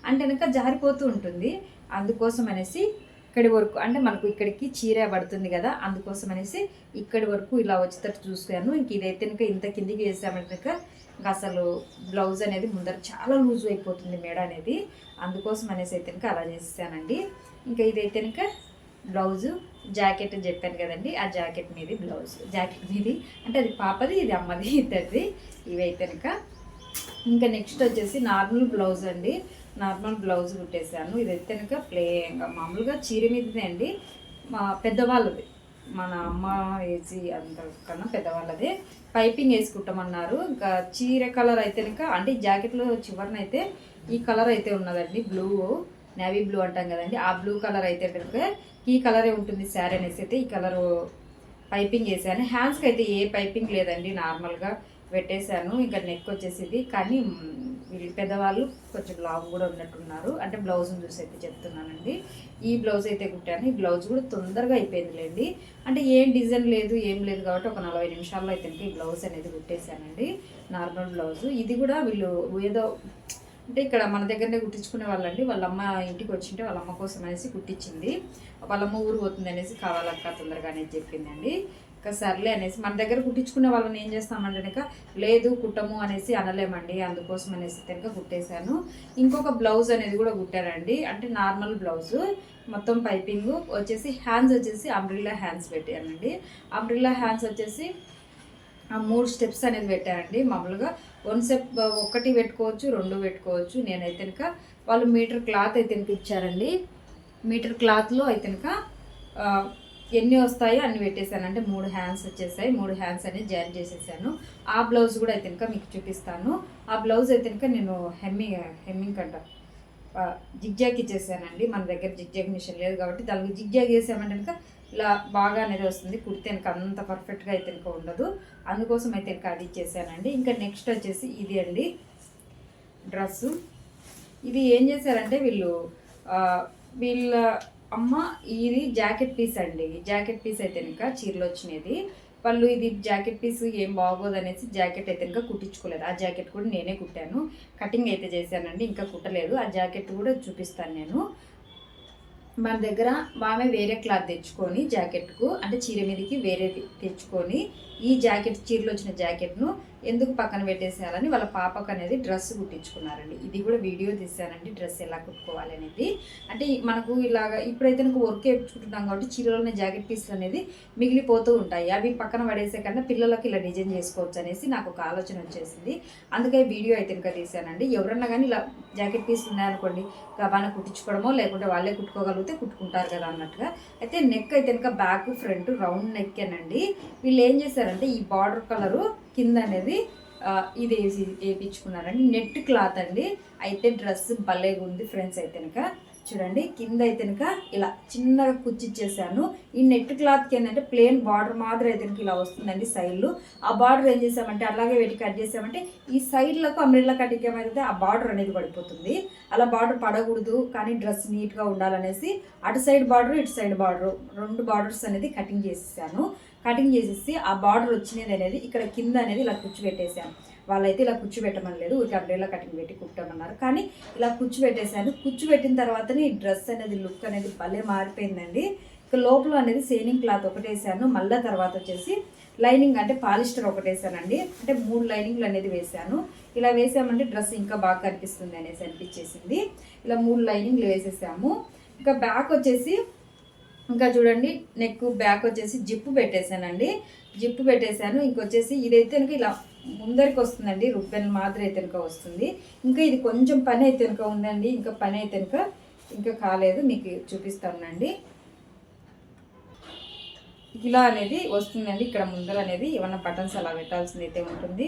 అంటే కనుక జారిపోతూ ఉంటుంది. అందుకోసం అనేసి ఇక్కడి వరకు, అంటే మనకు ఇక్కడికి చీర పడుతుంది కదా, అందుకోసం అనేసి ఇక్కడి వరకు ఇలా వచ్చేటట్టు చూసుకున్నాను. ఇంక ఇదైతే కనుక ఇంత కిందికి వేసామంటే ఇంకా అసలు బ్లౌజ్ అనేది ముందర చాలా లూజ్ అయిపోతుంది మెడ అనేది. అందుకోసం అనేసి అయితే కనుక అలా చేసేసానండి. ఇంకా ఇదైతే కనుక బ్లౌజు, జాకెట్ చెప్పాను కదండి, ఆ జాకెట్ మీది బ్లౌజ్, జాకెట్ మీది అంటే అది పాపది, ఇది అమ్మది, ఇద్దరిది. ఇవైతే కనుక ఇంకా నెక్స్ట్ వచ్చేసి నార్మల్ బ్లౌజ్ అండి. నార్మల్ బ్లౌజ్ కుట్టేశాను. ఇది అయితే కనుక ప్లేన్గా మామూలుగా చీర మీదనే అండి, మా పెద్దవాళ్ళది మన అమ్మ ఏజీ అంతకన్నా పెద్దవాళ్ళది. పైపింగ్ వేసి కుట్టమన్నారు. ఇంకా చీర కలర్ అయితే ఇంకా అంటే జాకెట్లో చివరినైతే ఈ కలర్ అయితే ఉన్నదండి, బ్లూ, నేవీ బ్లూ అంటాం కదండి, ఆ బ్లూ కలర్ అయితే కనుక ఈ కలరే ఉంటుంది శారీ అనేసి అయితే ఈ కలరు పైపింగ్ వేసాను. హ్యాండ్స్కి అయితే ఏ పైపింగ్ లేదండి, నార్మల్గా పెట్టేశాను. ఇంకా నెక్ వచ్చేసింది. కానీ వీళ్ళు పెద్దవాళ్ళు కొంచెం లాంగ్ కూడా ఉన్నట్టున్నారు. అంటే బ్లౌజ్ని చూసి అయితే చెప్తున్నానండి. ఈ బ్లౌజ్ అయితే కుట్టాను. ఈ బ్లౌజ్ కూడా తొందరగా అయిపోయిందిలేండి. అంటే ఏం డిజైన్ లేదు ఏం లేదు కాబట్టి ఒక 40 నిమిషాల్లో అయితే ఈ బ్లౌజ్ అనేది కుట్టేశానండి, నార్మల్ బ్లౌజ్. ఇది కూడా వీళ్ళు ఏదో అంటే ఇక్కడ మన దగ్గరనే కుట్టించుకునే వాళ్ళండి. వాళ్ళ అమ్మ ఇంటికి వచ్చింటే వాళ్ళ అమ్మ కోసం అనేసి కుట్టించింది. వాళ్ళ అమ్మ ఊరు పోతుంది అనేసి కావాలక్క తొందరగా అనేది చెప్పిందండి. ఇంకా సర్లే అనేసి మన దగ్గర కుట్టించుకునే వాళ్ళని ఏం చేస్తామంటే కనుక లేదు కుట్టము అనేసి అనలేమండి, అందుకోసం అనేసి కనుక కుట్టేశాను. ఇంకొక బ్లౌజ్ అనేది కూడా కుట్టానండి, అంటే నార్మల్ బ్లౌజు మొత్తం పైపింగ్ వచ్చేసి హ్యాండ్స్ వచ్చేసి అంబ్రిల్లా హ్యాండ్స్ పెట్టానండి. అంబ్రిల్లా హ్యాండ్స్ వచ్చేసి 3 స్టెప్స్ అనేది పెట్టానండి. మామూలుగా 1 స్టెప్ ఒకటి పెట్టుకోవచ్చు, 2 పెట్టుకోవచ్చు. నేనైతే కనుక వాళ్ళు మీటర్ క్లాత్ అయితే కనుక ఇచ్చారండి. మీటర్ క్లాత్లో అయితే కనుక ఎన్ని వస్తాయో అన్ని పెట్టేశాను. అంటే 3 హ్యాండ్స్ వచ్చేసాయి. 3 హ్యాండ్స్ అనేది జాయిన్ చేసేసాను. ఆ బ్లౌజ్ కూడా అయితే కనుక మీకు చూపిస్తాను. ఆ బ్లౌజ్ అయితే కనుక నేను హెమ్మింగ్ కంట జిగ్జాగ్ ఇచ్చేసానండి. మన దగ్గర జిగ్జాగ్ మిషన్ లేదు కాబట్టి దానికి జిగ్జాగ్ వేసామంటే కనుక ఇలా బాగా అనేది వస్తుంది. కుడితే కనుక అంత పర్ఫెక్ట్గా అయితే కనుక ఉండదు, అందుకోసం అయితే కనుక అది ఇచ్చేసానండి. ఇంకా నెక్స్ట్ వచ్చేసి ఇది అండి డ్రెస్సు. ఇది ఏం చేశారంటే వీళ్ళ అమ్మ ఇది జాకెట్ పీస్ అండి. జాకెట్ పీస్ అయితే కనుక చీరలు వచ్చినది. వాళ్ళు ఇది జాకెట్ పీస్ ఏం బాగోదు అనేసి జాకెట్ అయితే కనుక కుట్టించుకోలేదు. ఆ జాకెట్ కూడా నేనే కుట్టాను, కటింగ్ అయితే చేశానండి, ఇంకా కుట్టలేదు. ఆ జాకెట్ కూడా చూపిస్తాను నేను. మన దగ్గర ఆమె వేరే క్లాత్ తెచ్చుకొని జాకెట్కు అంటే చీర మీదకి వేరే తెచ్చుకొని ఈ జాకెట్ చీరలో వచ్చిన జాకెట్ను ఎందుకు పక్కన పెట్టేసేయాలని వాళ్ళ పాపకు అనేది డ్రెస్ కుట్టించుకున్నారండి. ఇది కూడా వీడియో తీసానండి, డ్రెస్ ఎలా కుట్టుకోవాలి అనేది. అంటే మనకు ఇలాగ ఇప్పుడైతే నాకు వర్క్ వేయించుకుంటున్నాం కాబట్టి చీరలోనే జాకెట్ పీస్లు అనేది మిగిలిపోతూ ఉంటాయి. అవి పక్కన పడేసే కన్నా పిల్లలకి ఇలా డిజైన్ చేసుకోవచ్చు అనేసి నాకు ఒక ఆలోచన వచ్చేసింది. అందుకే వీడియో అయితే ఇంకా తీసానండి. ఎవరన్నా కానీ ఇలా జాకెట్ పీస్లు ఉన్నాయనుకోండి, గబాన కుట్టించుకోవడమో లేకుంటే వాళ్ళే కుట్టుకోగలిగితే కుట్టుకుంటారు కదా అన్నట్టుగా. అయితే నెక్ అయితే ఇంకా బ్యాక్ ఫ్రంట్ రౌండ్ నెక్కేనండి. వీళ్ళు ఏం చేశారంటే ఈ బార్డర్ కలరు కింద అనేది ఇది వేయించుకున్నారండి. నెట్ క్లాత్ అండి. అయితే డ్రెస్ భలేగా ఉంది ఫ్రెండ్స్. అయితే కనుక చూడండి, కింద అయితే కనుక ఇలా చిన్నగా కుచ్చిచ్చేసాను. ఈ నెట్ క్లాత్కి ఏంటంటే ప్లేన్ బార్డర్ మాత్రం అయితే కనుక ఇలా వస్తుందండి సైడ్లు. ఆ బార్డర్ ఏం చేసామంటే అలాగే పెట్టి కట్ చేసామంటే ఈ సైడ్లకు అంబ్రెల్లా కటింగ్ ఏమైతే ఆ బార్డర్ అనేది పడిపోతుంది. అలా బార్డర్ పడకూడదు, కానీ డ్రెస్ నీట్గా ఉండాలనేసి అటు సైడ్ బార్డర్ ఇటు సైడ్ బార్డర్ 2 బార్డర్స్ అనేది కటింగ్ చేసేసాను. కటింగ్ చేసేసి ఆ బార్డర్ వచ్చినది అనేది ఇక్కడ కింద అనేది ఇలా కూర్చోబెట్టేసాను. వాళ్ళైతే ఇలా కూర్చోబెట్టమని లేదు, ఊరికి అంబ్రెల్లా కటింగ్ పెట్టి కుట్టమన్నారు. కానీ ఇలా కూర్చోబెట్టేసాను. కూర్చోబెట్టిన తర్వాతనే ఈ డ్రెస్ అనేది లుక్ అనేది భలే మారిపోయిందండి. ఇక లోపల అనేది సేనింగ్ క్లాత్ ఒకటేసాను. మళ్ళీ తర్వాత వచ్చేసి లైనింగ్ అంటే పాలిస్టర్ ఒకటేసానండి. అంటే 3 లైనింగ్లు అనేది వేసాను. ఇలా వేసామంటే డ్రెస్ ఇంకా బాగా కనిపిస్తుంది అనేసి అనిపించేసింది. ఇలా 3 లైనింగ్లు వేసేసాము. ఇంకా బ్యాక్ వచ్చేసి ఇంకా చూడండి, నెక్ బ్యాక్ వచ్చేసి జిప్పు పెట్టేశానండి. జిప్పు పెట్టేశాను. ఇంకొచ్చేసి ఇదైతే కనుక ఇలా ముందరికి వస్తుందండి, రుబ్బెన్ మాదిరి అయితే కనుక వస్తుంది. ఇంకా ఇది కొంచెం పని అయితే కనుక ఉందండి, ఇంకా పని అయితే కనుక ఇంకా కాలేదు, మీకు చూపిస్తానండి. ఇలా అనేది వస్తుందండి. ఇక్కడ ముందర అనేది ఏమన్నా బటన్స్ అలా పెట్టాల్సింది అయితే ఉంటుంది.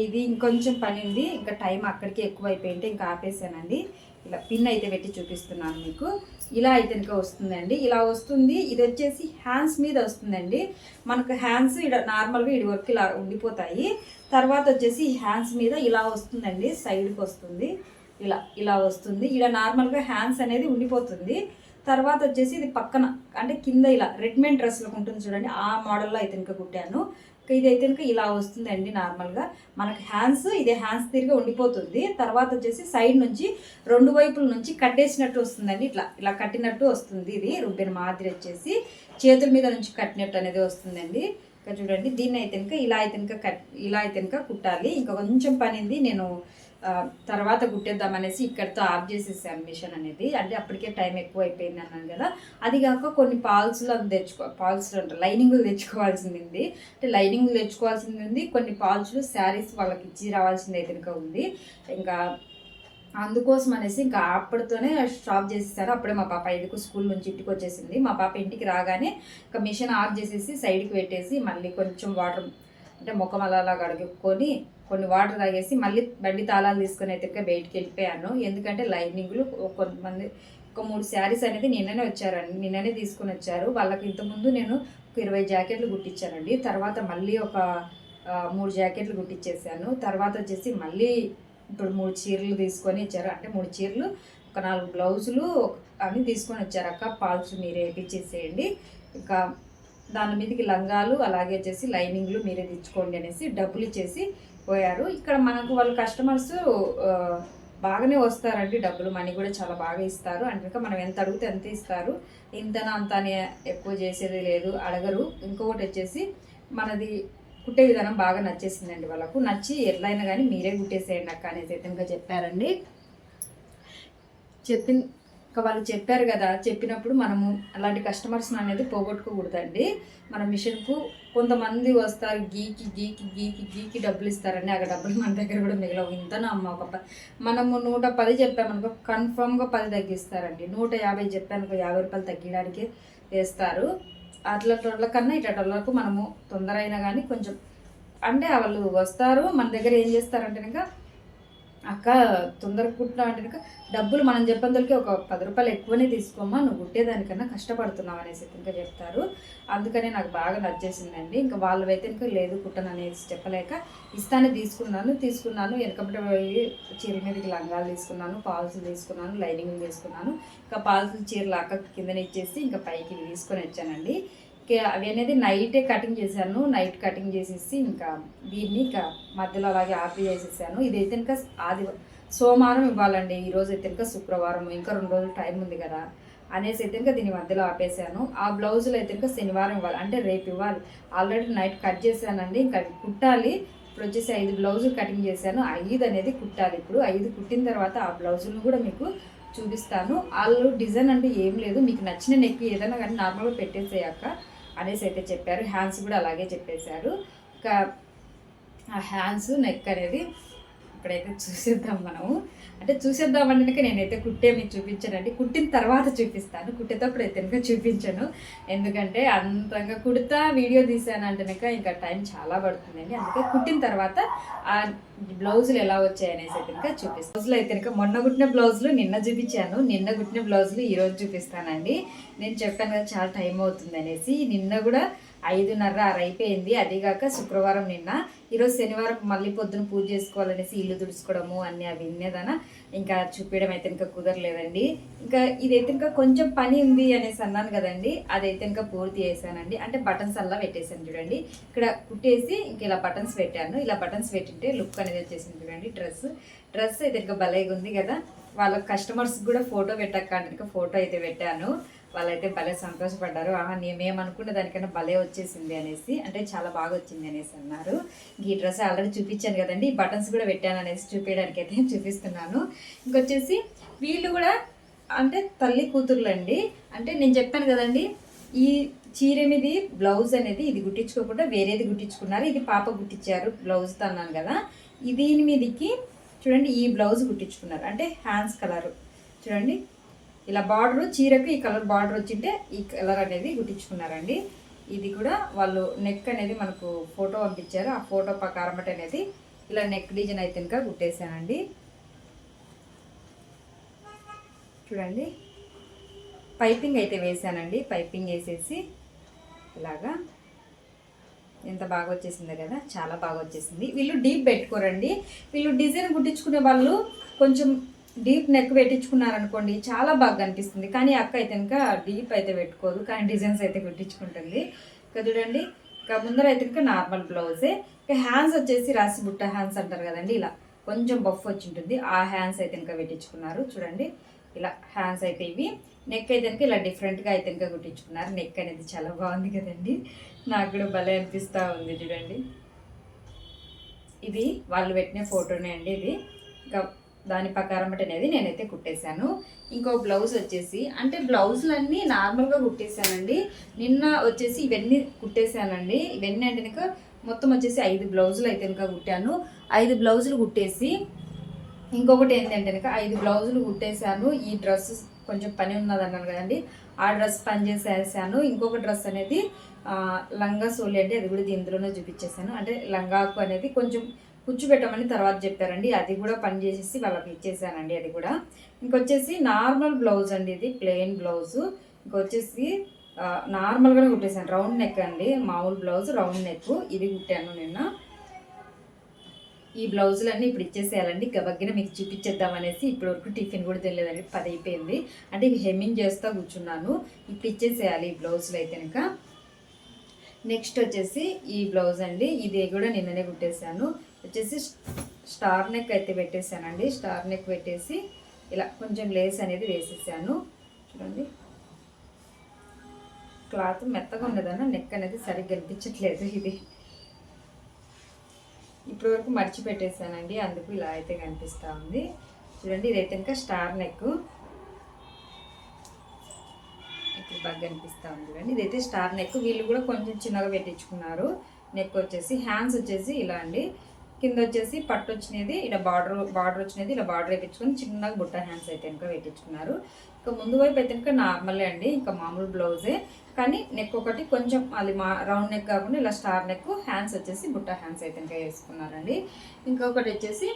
ఇది ఇంకొంచెం పని ఉంది, ఇంకా టైం అక్కడికి ఎక్కువ అయిపోయింటే ఇంకా ఆపేసానండి. ఇలా పిన్ అయితే పెట్టి చూపిస్తున్నాను మీకు. ఇలా అయితే ఇంకా వస్తుందండి, ఇలా వస్తుంది. ఇది వచ్చేసి హ్యాండ్స్ మీద వస్తుందండి. మనకు హ్యాండ్స్ ఇక్కడ నార్మల్గా ఇడి వరకు ఇలా ఉండిపోతాయి. తర్వాత వచ్చేసి హ్యాండ్స్ మీద ఇలా వస్తుందండి, సైడ్కి వస్తుంది. ఇలా వస్తుంది. ఇలా నార్మల్గా హ్యాండ్స్ అనేది ఉండిపోతుంది. తర్వాత వచ్చేసి ఇది పక్కన అంటే కింద ఇలా రెడ్మేడ్ డ్రెస్లకు ఉంటుంది చూడండి, ఆ మోడల్లో అయితే ఇంకా కుట్టాను. ఇది అయితే ఇంకా ఇలా వస్తుందండి. నార్మల్గా మనకి హ్యాండ్స్ ఇదే హ్యాండ్స్ తిరిగి ఉండిపోతుంది. తర్వాత వచ్చేసి సైడ్ నుంచి 2 వైపుల నుంచి కట్టేసినట్టు వస్తుందండి. ఇలా కట్టినట్టు వస్తుంది. ఇది రుబ్బెన్ మాదిరి వచ్చేసి చేతుల మీద నుంచి కట్టినట్టు అనేది వస్తుందండి. ఇంకా చూడండి, దీన్ని అయితే ఇంకా ఇలా అయితే ఇంకా కుట్టాలి. ఇంకా కొంచెం పనింది, నేను తర్వాత కుట్టేద్దామనేసి ఇక్కడితో ఆఫ్ చేసేసాను మిషన్ అనేది. అంటే అప్పటికే టైం ఎక్కువ అయిపోయింది అన్నాను కదా. అది కాక కొన్ని పాల్స్లో పాల్స్లో అంటే లైనింగ్లు తెచ్చుకోవాల్సింది ఉంది. అంటే లైనింగ్లు తెచ్చుకోవాల్సింది ఉంది, కొన్ని పాల్స్లు శారీస్ వాళ్ళకి ఇచ్చి రావాల్సింది అయితే ఇంకా ఉంది. ఇంకా అందుకోసం అనేసి ఇంకా అప్పటితోనే స్టాప్ చేసేసారు. అప్పుడే మా పాప 5కు స్కూల్ నుంచి ఇంటికి వచ్చేసింది. మా పాప ఇంటికి రాగానే ఇంకా మిషన్ ఆఫ్ చేసేసి సైడ్కి పెట్టేసి మళ్ళీ కొంచెం వాటర్ అంటే ముఖం అలా కడుక్కొని కొన్ని వాటర్ తాగేసి మళ్ళీ బండి తాళాలు తీసుకొని అయితే బయటికి వెళ్ళిపోయాను. ఎందుకంటే లైనింగ్లు కొంతమంది ఒక 3 శారీస్ అనేది నిన్ననే వచ్చారండి, నిన్ననే తీసుకొని వచ్చారు. వాళ్ళకి ఇంతకుముందు నేను ఒక 20 జాకెట్లు కుట్టించానండి. తర్వాత మళ్ళీ ఒక 3 జాకెట్లు కుట్టించేసాను. తర్వాత వచ్చేసి మళ్ళీ ఇప్పుడు 3 చీరలు తీసుకొని ఇచ్చారు. అంటే 3 చీరలు, ఒక 4 బ్లౌజులు అని తీసుకొని వచ్చారు. అక్క పాల్స్ మీరే వేయించేసేయండి, ఇంకా దాని మీదకి లంగాలు అలాగే వచ్చేసి లైనింగ్లు మీరే తెచ్చుకోండి అనేసి డబ్బులు ఇచ్చేసి పోయారు. ఇక్కడ మనకు వాళ్ళు కస్టమర్స్ బాగానే వస్తారండి, డబ్బులు మనీ కూడా చాలా బాగా ఇస్తారు. అంటే మనం ఎంత అడిగితే ఎంత ఇస్తారు, ఇంతనా అంత అని ఎక్కువ చేసేది లేదు, అడగరు. ఇంకొకటి వచ్చేసి మనది కుట్టే విధానం బాగా నచ్చేసిందండి వాళ్ళకు. నచ్చి ఎట్లయినా కానీ మీరే కుట్టేసేయండి అక్క అనేసి అయితే ఇంకా చెప్పారండి. ఇంకా వాళ్ళు చెప్పారు కదా, చెప్పినప్పుడు మనము అలాంటి కస్టమర్స్ అనేది పోగొట్టుకోకూడదండి. మన మిషన్కు కొంతమంది వస్తారు గీకి గీకి గీకి గీకి డబ్బులు ఇస్తారండి. ఆ డబ్బులు మన దగ్గర కూడా మిగలవు. ఇంతనా అమ్మ మనము 110 చెప్పామనుకో కన్ఫామ్గా 10 తగ్గిస్తారండి. 150 చెప్పానుకో 50 రూపాయలు తగ్గడానికి వేస్తారు. అట్లా కన్నా ఇట్లకు మనము తొందర అయినా కానీ కొంచెం అంటే వాళ్ళు వస్తారు మన దగ్గర. ఏం చేస్తారంటే ఇంకా అక్క తొందరగా కుట్టినా అంటే ఇంకా డబ్బులు మనం చెప్పేందుకే ఒక 10 రూపాయలు ఎక్కువనే తీసుకోమ్మా, నువ్వు కుట్టేదానికన్నా కష్టపడుతున్నావు అనేసి ఇంకా చెప్తారు. అందుకనే నాకు బాగా నచ్చేసిందండి. ఇంకా వాళ్ళు అయితే ఇంకా లేదు కుట్టను అనేసి చెప్పలేక ఇస్తానే తీసుకున్నాను. వెనకబడి చీర మీదకి లంగాలు తీసుకున్నాను, పాల్స్ తీసుకున్నాను, లైనింగ్ తీసుకున్నాను. ఇంకా పాల్స్ చీరలు అక్క కిందనే ఇచ్చేసి ఇంకా పైకి తీసుకొని వచ్చానండి. అవి అనేది నైటే కటింగ్ చేశాను. నైట్ కటింగ్ చేసేసి ఇంకా దీన్ని ఇంకా మధ్యలో అలాగే ఆపి చేసేసాను. ఇదైతే ఇంకా సోమవారం ఇవ్వాలండి. ఈరోజు అయితే ఇంకా శుక్రవారం, ఇంకా 2 రోజులు టైం ఉంది కదా అనేసి అయితే ఇంకా దీన్ని మధ్యలో ఆపేసాను. ఆ బ్లౌజులు అయితే ఇంకా శనివారం ఇవ్వాలి, అంటే రేపు ఇవ్వాలి. ఆల్రెడీ నైట్ కట్ చేశానండి, ఇంకా కుట్టాలి. ఇప్పుడు వచ్చేసి 5 బ్లౌజులు కటింగ్ చేశాను. 5 అనేది కుట్టాలి. ఇప్పుడు 5 కుట్టిన తర్వాత ఆ బ్లౌజులను కూడా మీకు చూపిస్తాను. వాళ్ళు డిజైన్ అంటే ఏం లేదు, మీకు నచ్చిన నెక్ ఏదైనా కానీ నార్మల్గా పెట్టేసేయాక అనేసి అయితే చెప్పారు. హ్యాండ్స్ కూడా అలాగే చెప్పేశారు. ఇంకా ఆ హ్యాండ్స్ నెక్ అనేది ఇప్పుడైతే చూసేద్దాం మనము. అంటే చూసేద్దామంటే నేనైతే కుట్టే మీకు చూపించానండి. కుట్టిన తర్వాత చూపిస్తాను, కుట్టేటప్పుడు అయితే కనుక చూపించాను. ఎందుకంటే అంతంగా కుడతా వీడియో తీసానంటే ఇంకా టైం చాలా పడుతుందండి. అందుకే కుట్టిన తర్వాత ఆ బ్లౌజులు ఎలా వచ్చాయి అనేసి అయితే కనుక చూపిస్తాను. బ్లౌజులు అయితే కనుక మొన్న కుట్టిన బ్లౌజులు నిన్న చూపించాను, నిన్న కుట్టిన బ్లౌజులు ఈరోజు చూపిస్తానండి. నేను చెప్పాను కదా చాలా టైం అవుతుంది అనేసి. నిన్న కూడా 5:30, 6 అయిపోయింది. అదిగాక శుక్రవారం నిన్న. ఈరోజు శనివారం మళ్ళీ పొద్దున పూజ చేసుకోవాలనేసి ఇల్లు తుడుచుకోవడము అన్నీ అవి వినేదానా ఇంకా చూపించడం అయితే ఇంకా కుదరలేదండి. ఇంకా ఇదైతే ఇంకా కొంచెం పని ఉంది అనేసి అన్నాను కదండి, అదైతే ఇంకా పూర్తి చేశానండి. అంటే బటన్స్ అలా పెట్టేసాను చూడండి. ఇక్కడ కుట్టేసి ఇంక ఇలా బటన్స్ పెట్టాను. ఇలా బటన్స్ పెట్టింటే లుక్ అనేది వచ్చేసింది చూడండి. డ్రెస్ అయితే ఇంకా భలేగా ఉంది కదా. వాళ్ళ కస్టమర్స్ కూడా ఫోటో పెట్టక్క అంటే ఇంకా ఫోటో అయితే పెట్టాను. వాళ్ళైతే భలే సంతోషపడ్డారు. మేము అనుకున్న దానికన్నా భలే వచ్చేసింది అనేసి, అంటే చాలా బాగా వచ్చింది అనేసి అన్నారు. ఈ డ్రెస్ ఆల్రెడీ చూపించాను కదండి, ఈ బటన్స్ కూడా పెట్టాను అనేసి చూపించడానికి అయితే చూపిస్తున్నాను. ఇంకొచ్చేసి వీళ్ళు కూడా అంటే తల్లి కూతుర్లండి. అంటే నేను చెప్పాను కదండి, ఈ చీర మీది బ్లౌజ్ అనేది ఇది గుట్టించుకోకుండా వేరేది గుట్టించుకున్నారు. ఇది పాప గుట్టించారు బ్లౌజ్తో అన్నాను కదా. దీని మీదకి చూడండి ఈ బ్లౌజ్ గుట్టించుకున్నారు. అంటే హ్యాండ్స్ కలరు చూడండి, ఇలా బార్డర్ చీరకు ఈ కలర్ బార్డర్ వచ్చింటే ఈ కలర్ అనేది గుట్టించుకున్నారండి. ఇది కూడా వాళ్ళు నెక్ అనేది మనకు ఫోటో పంపించారు. ఆ ఫోటో ప్రకారం అనేది ఇలా నెక్ డిజైన్ అయితే ఇంకా కుట్టేశానండి. చూడండి పైపింగ్ అయితే వేసానండి. పైపింగ్ వేసేసి ఇలాగా ఎంత బాగా వచ్చేసింది కదా, చాలా బాగా వచ్చేసింది. వీళ్ళు డీప్ పెట్టుకోరండి. వీళ్ళు డిజైన్ కుట్టించుకునే వాళ్ళు కొంచెం డీప్ నెక్ పెట్టించుకున్నారనుకోండి చాలా బాగా కనిపిస్తుంది. కానీ అక్క అయితే ఇంకా డీప్ అయితే పెట్టుకోదు, కానీ డిజైన్స్ అయితే కుట్టించుకుంటుంది. ఇంకా చూడండి, ఇంకా ముందర అయితే ఇంకా నార్మల్ బ్లౌజే. ఇంకా హ్యాండ్స్ వచ్చేసి రాసి బుట్ట హ్యాండ్స్ అంటారు కదండి, ఇలా కొంచెం బఫ్ వచ్చి ఉంటుంది. ఆ హ్యాండ్స్ అయితే ఇంకా పెట్టించుకున్నారు. చూడండి ఇలా హ్యాండ్స్ అయితే ఇవి. నెక్ అయితే ఇంకా ఇలా డిఫరెంట్గా అయితే ఇంకా కుట్టించుకున్నారు. నెక్ అనేది చాలా బాగుంది కదండి, నాకు కూడా భలే అనిపిస్తూ ఉంది. చూడండి ఇది వాళ్ళు పెట్టిన ఫోటోనే అండి. ఇది ఇంకా దాని ప్రకారం అనేది నేనైతే కుట్టేశాను. ఇంకో బ్లౌజ్ వచ్చేసి అంటే బ్లౌజులన్నీ నార్మల్గా కుట్టేశానండి. నిన్న వచ్చేసి ఇవన్నీ కుట్టేశానండి. ఇవన్నీ అంటే ఇంకా మొత్తం వచ్చేసి 5 బ్లౌజులు అయితే ఇంకా కుట్టాను. 5 బ్లౌజులు కుట్టేసి ఇంకొకటి ఏంటంటే కనుక 5 బ్లౌజులు కుట్టేశాను. ఈ డ్రెస్ కొంచెం పని ఉన్నది అన్నాను కదండి, ఆ డ్రెస్ పని చేసేసాను. ఇంకొక డ్రెస్ అనేది లంగా సోలి అండి, అది కూడా ఇందులోనే చూపించేసాను. అంటే లంగాకు అనేది కొంచెం కూర్చోబెట్టమని తర్వాత చెప్పారండి, అది కూడా పని చేసేసి వాళ్ళకి ఇచ్చేసానండి. అది కూడా ఇంకొచ్చేసి నార్మల్ బ్లౌజ్ అండి, ఇది ప్లెయిన్ బ్లౌజు. ఇంకొచ్చేసి నార్మల్గానే కుట్టేసాను, రౌండ్ నెక్ అండి, మామూలు బ్లౌజ్ రౌండ్ నెక్. ఇది కుట్టాను నిన్న. ఈ బ్లౌజులన్నీ ఇప్పుడు ఇచ్చేసేయాలండి, గబగ్గిన మీకు చూపించేద్దాం అనేసి. ఇప్పటి వరకు టిఫిన్ కూడా తెలియదండి, 10 అయిపోయింది. అంటే ఇవి హెమ్మింగ్ చేస్తూ కూర్చున్నాను. ఇప్పుడు ఇచ్చేసేయాలి ఈ బ్లౌజులు అయితే కనుక. నెక్స్ట్ వచ్చేసి ఈ బ్లౌజ్ అండి, ఇది కూడా నిన్ననే కుట్టేశాను. వచ్చేసి స్టార్ నెక్ అయితే పెట్టేశానండి. స్టార్ నెక్ పెట్టేసి ఇలా కొంచెం లేస్ అనేది వేసేసాను. చూడండి, క్లాత్ మెత్తగా ఉండదన్న, నెక్ అనేది సరిగ్గా కనిపించట్లేదు. ఇది ఇప్పటి వరకు మర్చిపెట్టేసానండి, అందుకు ఇలా అయితే కనిపిస్తూ ఉంది. చూడండి, ఇదైతే ఇంకా స్టార్ నెక్, ఇప్పుడు బాగా కనిపిస్తూ ఉంది. చూడండి, ఇదైతే స్టార్ నెక్. వీళ్ళు కూడా కొంచెం చిన్నగా పెట్టించుకున్నారు. నెక్ వచ్చేసి హ్యాండ్స్ వచ్చేసి ఇలా అండి, కింద వచ్చేసి పట్టు వచ్చినది ఇలా బార్డర్ వచ్చినది ఇలా బార్డర్ వేయించుకొని చిన్నగా బుట్ట హ్యాండ్స్ అయితే ఇంకా పెట్టించుకున్నారు. ఇంకా ముందు వైపు అయితే ఇంకా నార్మలే అండి, ఇంకా మామూలు బ్లౌజే, కానీ నెక్ ఒకటి కొంచెం అది రౌండ్ నెక్ కాకుండా ఇలా స్టార్ నెక్, హ్యాండ్స్ వచ్చేసి బుట్ట హ్యాండ్స్ అయితే ఇంకా వేసుకున్నారండి. ఇంకొకటి వచ్చేసి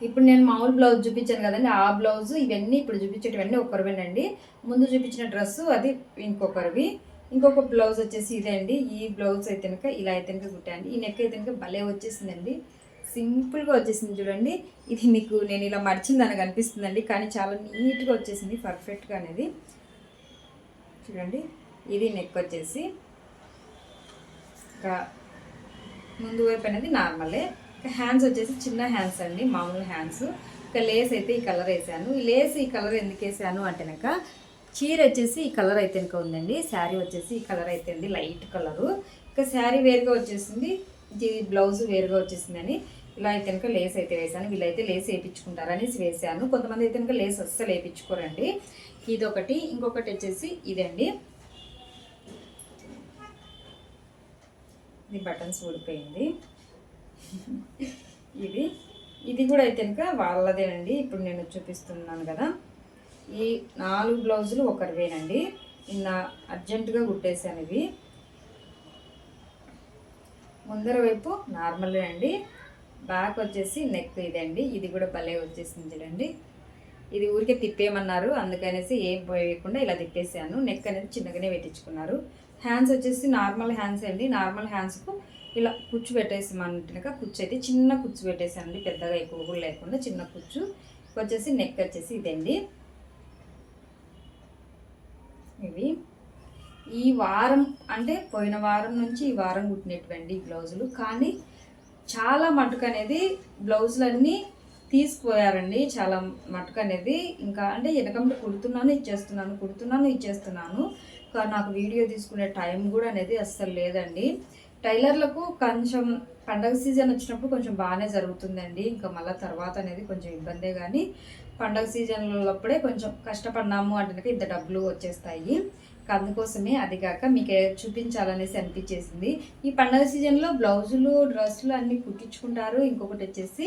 ఇప్పుడు నేను మామూలు బ్లౌజ్ చూపించాను కదండి, ఆ బ్లౌజ్ ఇవన్నీ ఇప్పుడు చూపించేటివన్నీ ఒకరివేనండి. ముందు చూపించిన డ్రెస్సు అది ఇంకొకరివి. ఇంకొక బ్లౌజ్ వచ్చేసి ఇదే అండి. ఈ బ్లౌజ్ అయితే కనుక ఇలా అయితే కనుక కుట్టాయండి. ఈ నెక్ అయితే కనుక భలే వచ్చేసిందండి, సింపుల్గా వచ్చేసింది. చూడండి, ఇది మీకు నేను ఇలా మర్చింది అని అనిపిస్తుందండి, కానీ చాలా నీట్గా వచ్చేసింది, పర్ఫెక్ట్గా అనేది. చూడండి, ఇది నెక్ వచ్చేసి ఇంకా ముందు వైపు అనేది నార్మలే. ఇంకా హ్యాండ్స్ వచ్చేసి చిన్న హ్యాండ్స్ అండి, మామూలు హ్యాండ్స్. ఇంకా లేస్ అయితే ఈ కలర్ వేసాను. ఈ లేస్ ఈ కలర్ ఎందుకు వేసాను అంటే కనుక, చీర వచ్చేసి ఈ కలర్ అయితే ఇంకా ఉందండి, శారీ వచ్చేసి ఈ కలర్ అయితే ఉంది, లైట్ కలరు. ఇంకా శారీ వేరుగా వచ్చేసింది, ఇది బ్లౌజ్ వేరుగా వచ్చేసిందని ఇలా అయితే కనుక లేస్ అయితే వేసాను. వీళ్ళైతే లేస్ వేయించుకుంటారు అనేసి వేసాను. కొంతమంది అయితే కనుక లేస్ అస్సలు వేయించుకోరండి. ఇదొకటి. ఇంకొకటి వచ్చేసి ఇదండి, ఇది బటన్స్ ఊడిపోయింది. ఇది కూడా అయితే కనుక వాళ్ళదేనండి, ఇప్పుడు నేను చూపిస్తున్నాను కదా. ఈ 4 బ్లౌజులు ఒకరివేనండి, నిన్న అర్జెంటుగా కుట్టేశాను. ఇవి ముందర వైపు నార్మలే అండి, బ్యాక్ వచ్చేసి నెక్ ఇదండి. ఇది కూడా భలే వచ్చేసింది చూడండి, ఇది ఊరికే తిప్పేయమన్నారు, అందుకనేసి ఏం పోయకుండా ఇలా తిప్పేసాను. నెక్ అనేది చిన్నగానే పెట్టించుకున్నారు. హ్యాండ్స్ వచ్చేసి నార్మల్ హ్యాండ్స్ అండి, నార్మల్ హ్యాండ్స్కు ఇలా కుచ్చు పెట్టేసామంటున్నాక, కుచ్చు అయితే చిన్న కుచ్చు పెట్టేసానండి, పెద్దగా ఎక్కువ కూడా లేకుండా చిన్న కుచ్చు. వచ్చేసి నెక్ వచ్చేసి ఇదండి. ఇవి ఈ వారం అంటే పోయిన వారం నుంచి ఈ వారం కుట్టినటువంటి బ్లౌజులు, కానీ చాలా మటుకు అనేది బ్లౌజులన్నీ తీసుకుపోయారండి, చాలా మటుకు అనేది. ఇంకా అంటే వెనకంటే కుడుతున్నాను ఇచ్చేస్తున్నాను, కానీ నాకు వీడియో తీసుకునే టైం కూడా అనేది అస్సలు లేదండి. టైలర్లకు కొంచెం పండగ సీజన్ వచ్చినప్పుడు కొంచెం బాగానే జరుగుతుందండి, ఇంకా మళ్ళీ తర్వాత అనేది కొంచెం ఇబ్బందే. కానీ పండగ సీజన్లప్పుడే కొంచెం కష్టపడినాము అంటే ఇంత డబ్బులు వచ్చేస్తాయి. అందుకోసమే అది కాక మీకు చూపించాలనేసి అనిపించేసింది. ఈ పండగ సీజన్లో బ్లౌజులు డ్రెస్సులు అన్నీ కుట్టించుకుంటారు. ఇంకొకటి వచ్చేసి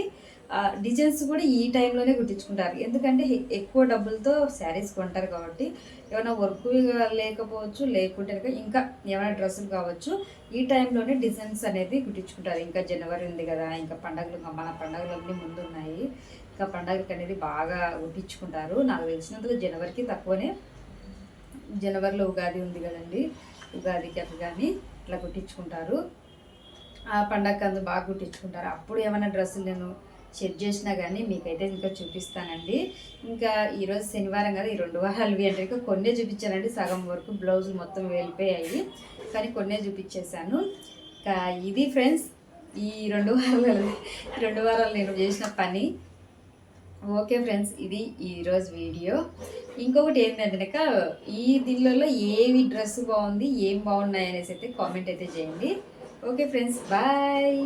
డిజైన్స్ కూడా ఈ టైంలోనే కుట్టించుకుంటారు, ఎందుకంటే ఎక్కువ డబ్బులతో శారీస్ కొంటారు కాబట్టి. ఏమైనా వర్క్ లేకపోవచ్చు, లేకుంటే ఇంకా ఏమైనా డ్రెస్సులు కావచ్చు, ఈ టైంలోనే డిజైన్స్ అనేది కుట్టించుకుంటారు. ఇంకా జనవరి ఉంది కదా, ఇంకా పండగలు, మన పండగలన్నీ ముందు ఉన్నాయి. ఇంకా పండగలకి అనేది బాగా కుట్టించుకుంటారు. నాకు తెలిసినందుకు జనవరికి తక్కువనే, జనవరిలో ఉగాది ఉంది కదండి, ఉగాదికి అట్లా కానీ ఇట్లా కుట్టించుకుంటారు. ఆ పండగకి అందు బాగా కుట్టించుకుంటారు. అప్పుడు ఏమైనా డ్రెస్సులు నేను సెట్ చేసినా కానీ మీకైతే ఇంకా చూపిస్తానండి. ఇంకా ఈరోజు శనివారం కదా, ఈ 2 వారాలు అంటే కొన్నే చూపించానండి, సగం వరకు బ్లౌజులు మొత్తం వెళ్ళిపోయాయి, కానీ కొన్నే చూపించేశాను. ఇంకా ఇది ఫ్రెండ్స్ ఈ 2 వారాలు నేను చేసిన పని. ఓకే ఫ్రెండ్స్, ఇది ఈరోజు వీడియో. ఇంకొకటి ఏంటంటే ఈ దీనిలో ఏవి డ్రెస్ బాగుంది, ఏం బాగున్నాయి అనేసి అయితే కామెంట్ అయితే చేయండి. Okay friends, bye.